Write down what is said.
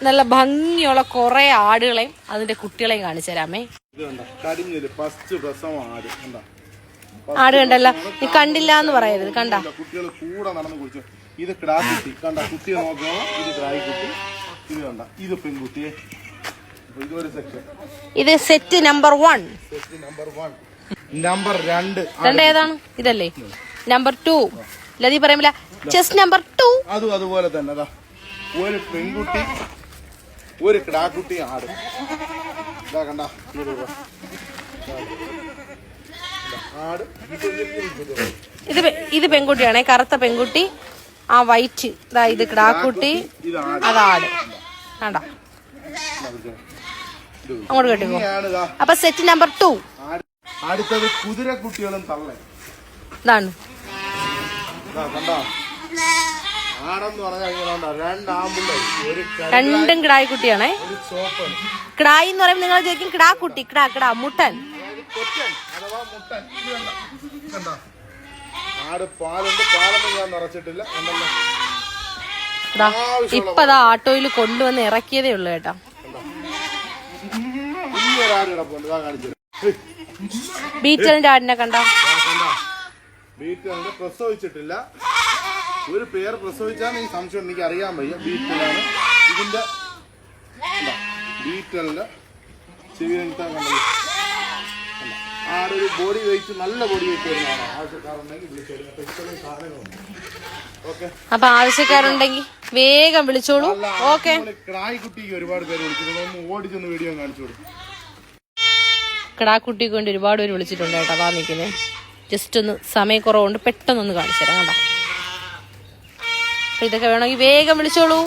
നല്ല ഭംഗിയുള്ള കുറെ ആടുകളെയും അതിന്റെ കുട്ടികളെയും കാണിച്ചു തരാമേ. ആട് കണ്ടല്ലോ, നീ കണ്ടില്ല എന്ന് പറയരുത്. കണ്ട കുട്ടികൾ കൂടെ നടന്നു കുടിച്ചു. ഇത് കിടാക്കുട്ടി കണ്ട, കുട്ടിയെ നോക്കണം. ഇത് കിടായിക്കുട്ടി, ഇത് കണ്ട, ഇത് പെൺകുട്ടിയെ. ഇതൊരു സെക്ഷൻ. ഇത് set number 1. Set number 1. Number 2 ഏതാണ്? ഇതല്ലേ നമ്പർ 2. ലതി പറയുമ്പോ ചെസ് നമ്പർ 2. അതുപോലെ തന്നെ അതാ ഒരു പെൺകുട്ടി, ഒരു കിടാക്കുട്ടി, ആട്. ഇതാ കണ്ട ആട്. ഇത് പെൺകുട്ടിയാണേ, കറുത്ത പെൺകുട്ടി. ആ വൈറ്റ് ഇതാ, ഇത് കിടാക്കുട്ടി, അതാട്. കണ്ട അങ്ങോട്ട് കേട്ടിപ്പോ. അപ്പൊ സെറ്റ് നമ്പർ 2. അടുത്തത് കുതിരക്കുട്ടികളും തള്ള. ഇതാണ് രണ്ടും കിടായി കുട്ടിയാണേ. കിടായി എന്ന് പറയുമ്പോൾ നിങ്ങൾ ചോദിക്കും കിടാക്കുട്ടി, കിടാ മുട്ടൻ. ഇപ്പതാ ആട്ടോയിൽ കൊണ്ടുവന്ന് ഇറക്കിയതേ ഉള്ളു കേട്ടാ. ബീറ്റലിന്റെ ആടിനെ കണ്ട. ബീറ്റലിന്റെ പ്രസവിച്ചിട്ടില്ല. ഒരു പേര് പ്രസവിച്ചാൽ ഈ സംശയം എനിക്ക് അറിയാൻ വയ്യ. ബീറ്റലാണ് ഇതിന്റെ. ബീറ്റലിന്റെ ചെവി കണ്ടത്. ആടൊരു ബോഡി വെയിറ്റ്, നല്ല ബോഡി വെയിറ്റ് വരുന്നതാണ്. ആവശ്യക്കാരുണ്ടെങ്കിൽ അപ്പൊ ആവശ്യക്കാരുണ്ടെങ്കിൽ വേഗം വിളിച്ചോളൂ. ഓക്കെ. കിടായിക്കുട്ടിക്ക് ഒരുപാട് പേര് വിളിച്ചിട്ടുണ്ട്. ഒന്ന് ഓടിച്ചൊന്ന് വീഡിയോ കാണിച്ചു കൊടുക്കും. കിടാക്കുട്ടിക്ക് വേണ്ടി ഒരുപാട് പേര് വിളിച്ചിട്ടുണ്ട് കേട്ടോ. അതാ നിൽക്കുന്നേ. ജസ്റ്റ് ഒന്ന് സമയക്കുറവുണ്ട്, പെട്ടെന്നൊന്ന് കാണിച്ചു തരാം. കണ്ടോ, ഇതൊക്കെ വേണമെങ്കിൽ വേഗം വിളിച്ചോളൂ.